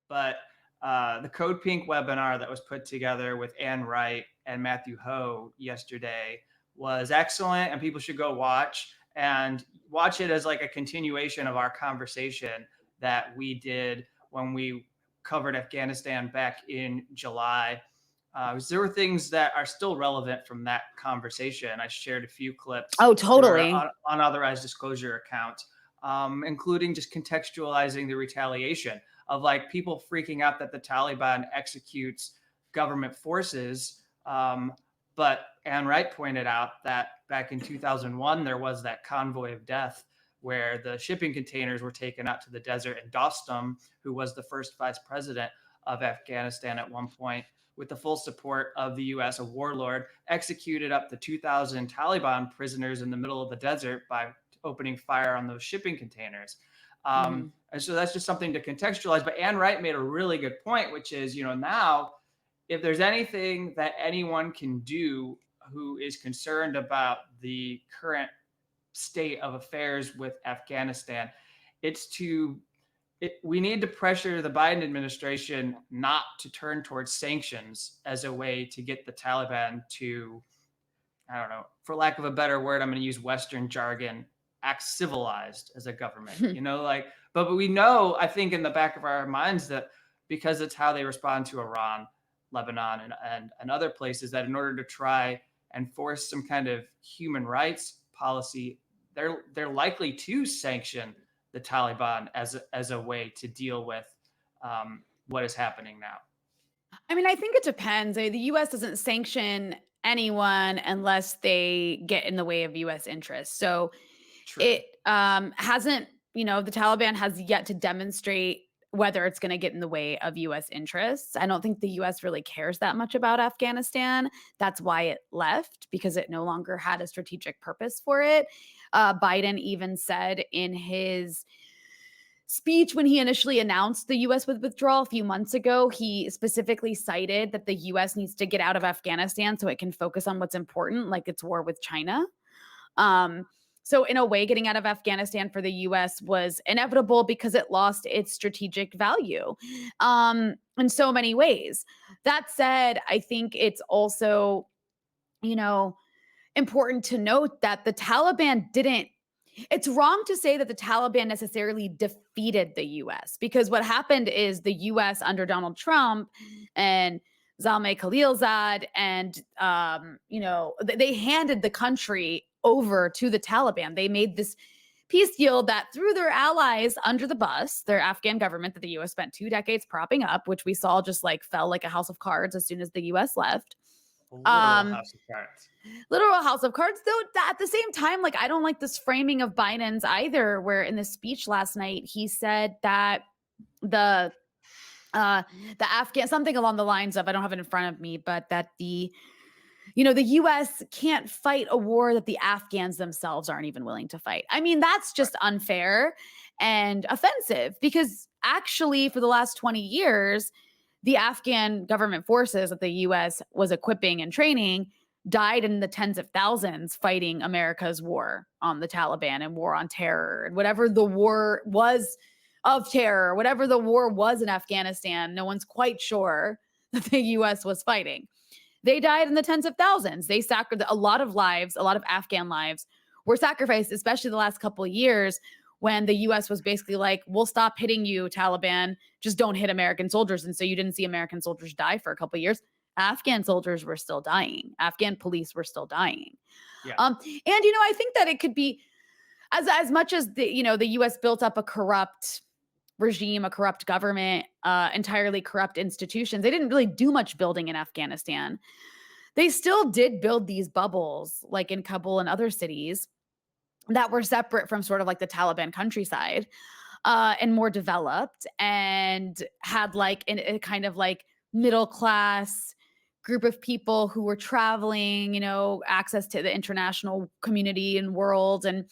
but the Code Pink webinar that was put together with Ann Wright and Matthew Ho yesterday was excellent, and people should go watch it as like a continuation of our conversation that we did when we covered Afghanistan back in July. There were things that are still relevant from that conversation. I shared a few clips Oh, through our totally. unauthorized disclosure account, including just contextualizing the retaliation of like people freaking out that the Taliban executes government forces. But Ann Wright pointed out that back in 2001, there was that convoy of death where the shipping containers were taken out to the desert, and Dostum, who was the first vice president of Afghanistan at one point, with the full support of the U.S., a warlord, executed up to 2,000 Taliban prisoners in the middle of the desert by opening fire on those shipping containers. And so that's just something to contextualize. But Ann Wright made a really good point, which is, now if there's anything that anyone can do who is concerned about the current state of affairs with Afghanistan, we need to pressure the Biden administration not to turn towards sanctions as a way to get the Taliban to, I don't know, for lack of a better word, I'm going to use Western jargon, act civilized as a government, but we know, I think in the back of our minds, that because it's how they respond to Iran, Lebanon, and other places, that in order to try and force some kind of human rights policy, they're likely to sanction the Taliban as a way to deal with what is happening now. I mean, I think it depends. The U.S. doesn't sanction anyone unless they get in the way of U.S. interests. So True. It hasn't, the Taliban has yet to demonstrate whether it's going to get in the way of U.S. interests. I don't think the U.S. really cares that much about Afghanistan. That's why it left, because it no longer had a strategic purpose for it. Biden even said in his speech when he initially announced the U.S. withdrawal a few months ago, he specifically cited that the U.S. needs to get out of Afghanistan so it can focus on what's important, like its war with China. So in a way, getting out of Afghanistan for the U.S. was inevitable because it lost its strategic value in so many ways. That said, I think it's also, important to note that the Taliban didn't. It's wrong to say that the Taliban necessarily defeated the U.S. because what happened is the U.S. under Donald Trump and Zalmay Khalilzad and, they handed the country over to the Taliban. They made this peace deal that threw their allies under the bus, their Afghan government that the U.S. spent 2 decades propping up, which we saw just like fell like a house of cards as soon as the U.S. left. Literal house of cards. Literal house of cards, though. At the same time, like, I don't like this framing of Biden's either, where in the speech last night, he said that the Afghan, something along the lines of, I don't have it in front of me, but that the U.S. can't fight a war that the Afghans themselves aren't even willing to fight. I mean, that's just unfair and offensive because actually for the last 20 years, the Afghan government forces that the U.S. was equipping and training died in the tens of thousands fighting America's war on the Taliban and war on terror and whatever the war was of terror, whatever the war was in Afghanistan, no one's quite sure that the U.S. was fighting. They died in the tens of thousands. They sacrificed a lot of lives, a lot of Afghan lives were sacrificed, especially the last couple of years when the U.S. was basically like, we'll stop hitting you, Taliban, just don't hit American soldiers. And so you didn't see American soldiers die for a couple of years. Afghan soldiers were still dying. Afghan police were still dying. Yeah. And, I think that it could be as much as the U.S. built up a corrupt regime, a corrupt government, entirely corrupt institutions. They didn't really do much building in Afghanistan. They still did build these bubbles, like in Kabul and other cities that were separate from sort of like the Taliban countryside and more developed and had like a kind of like middle class group of people who were traveling, access to the international community and world. And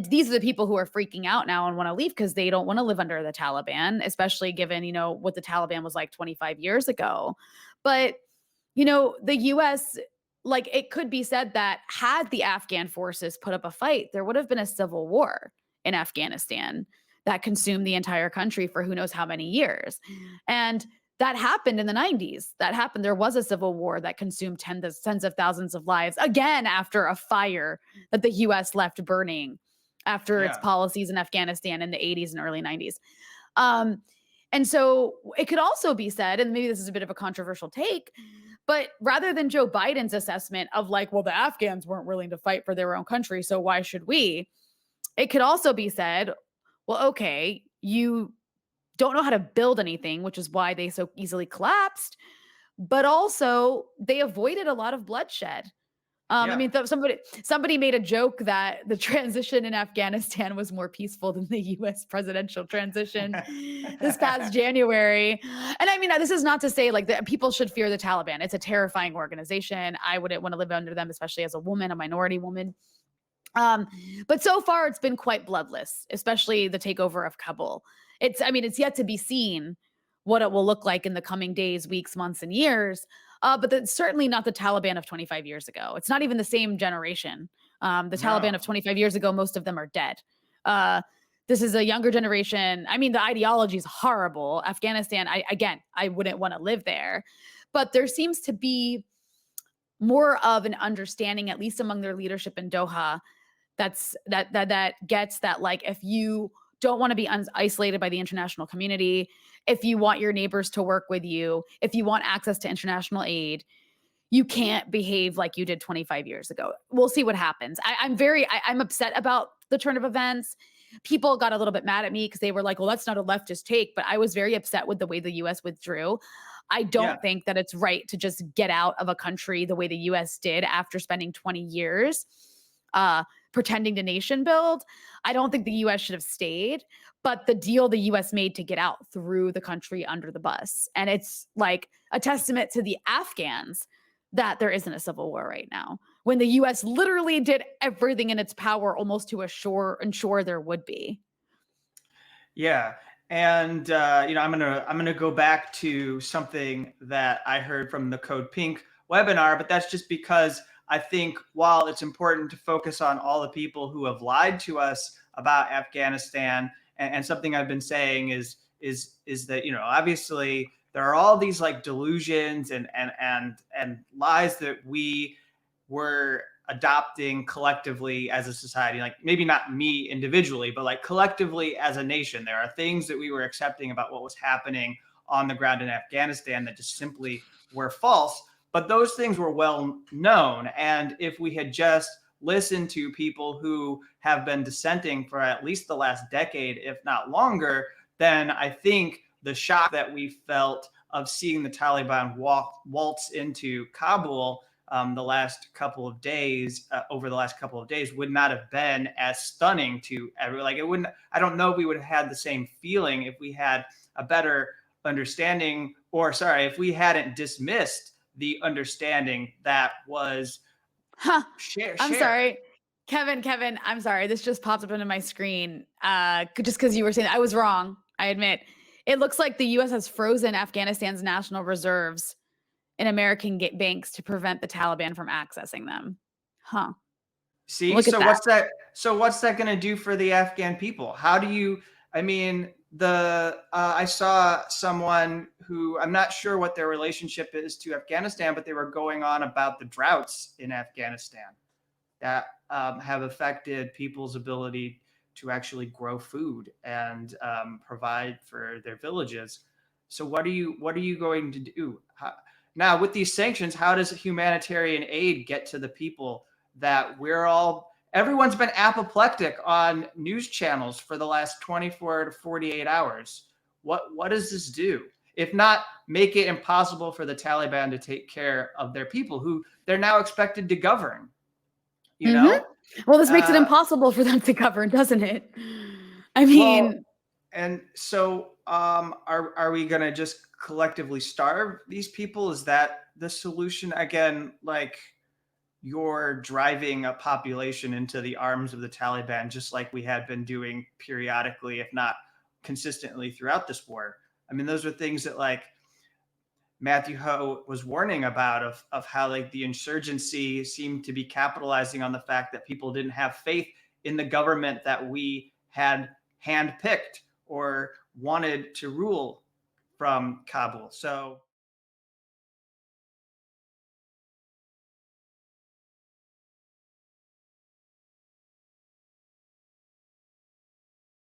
these are the people who are freaking out now and want to leave because they don't want to live under the Taliban, especially given, what the Taliban was like 25 years ago. But, the U.S., like it could be said that had the Afghan forces put up a fight, there would have been a civil war in Afghanistan that consumed the entire country for who knows how many years. And that happened in the 90s. That happened. There was a civil war that consumed tens of thousands of lives, again, after a fire that the US left burning after its Yeah. policies in Afghanistan in the 80s and early 90s. Um, and so it could also be said, and maybe this is a bit of a controversial take, but rather than Joe Biden's assessment of like, well, the Afghans weren't willing to fight for their own country, so why should we? It could also be said, well, okay, you don't know how to build anything, which is why they so easily collapsed, but also they avoided a lot of bloodshed. I Yeah. mean, somebody made a joke that the transition in Afghanistan was more peaceful than the U.S. presidential transition this past January. And I mean, this is not to say like that people should fear the Taliban. It's a terrifying organization. I wouldn't want to live under them, especially as a woman, a minority woman. Um, but so far it's been quite bloodless, especially the takeover of Kabul. It's yet to be seen what it will look like in the coming days, weeks, months, and years. But it's certainly not the Taliban of 25 years ago. It's not even the same generation. The Taliban of No. 25 years ago, most of them are dead. Uh, this is a younger generation. I mean, the ideology is horrible. Afghanistan, I wouldn't want to live there. But there seems to be more of an understanding, at least among their leadership in Doha, that gets that, like, if you don't want to be isolated by the international community, if you want your neighbors to work with you, if you want access to international aid, you can't behave like you did 25 years ago. We'll see what happens. I'm upset about the turn of events. People got a little bit mad at me because they were like, well, that's not a leftist take. But I was very upset with the way the US withdrew. I Yeah. don't think that it's right to just get out of a country the way the US did after spending 20 years pretending to nation build. I don't think the US should have stayed, but the deal the US made to get out threw the country under the bus. And it's like a testament to the Afghans that there isn't a civil war right now, when the US literally did everything in its power almost to ensure there would be. Yeah. And I'm gonna go back to something that I heard from the Code Pink webinar, but that's just because I think while it's important to focus on all the people who have lied to us about Afghanistan, and something I've been saying is that, obviously there are all these like delusions and lies that we were adopting collectively as a society, like maybe not me individually, but like collectively as a nation. There are things that we were accepting about what was happening on the ground in Afghanistan that just simply were false, but those things were well known. And if we had just listened to people who have been dissenting for at least the last decade, if not longer, then I think the shock that we felt of seeing the Taliban waltz into Kabul the last couple of days, over the last couple of days, would not have been as stunning to everyone. Like, it wouldn't. I don't know if we would have had the same feeling if we had a better understanding, or sorry, if we hadn't dismissed the understanding that was Huh. I'm shared. sorry. Kevin, I'm sorry. This just popped up into my screen. Just because you were saying that. I was wrong. I admit. It looks like the US has frozen Afghanistan's national reserves in American banks to prevent the Taliban from accessing them. Huh. See, Look at so that. what's that going to do for the Afghan people? How do you? I mean, I saw someone who, I'm not sure what their relationship is to Afghanistan, but they were going on about the droughts in Afghanistan that have affected people's ability to actually grow food and provide for their villages. So what are you going to do? Now, with these sanctions, how does humanitarian aid get to the people that everyone's been apoplectic on news channels for the last 24 to 48 hours? What does this do? If not make it impossible for the Taliban to take care of their people who they're now expected to govern, you Mhm. know? Well, this makes it Uh, impossible for them to govern, doesn't it? I well, mean, and so are we going to just collectively starve these people? Is that the solution? Again, like, you're driving a population into the arms of the Taliban, just like we had been doing periodically, if not consistently throughout this war. I mean, those are things that, like, Matthew Ho was warning about, of how, like, the insurgency seemed to be capitalizing on the fact that people didn't have faith in the government that we had handpicked or wanted to rule from Kabul. So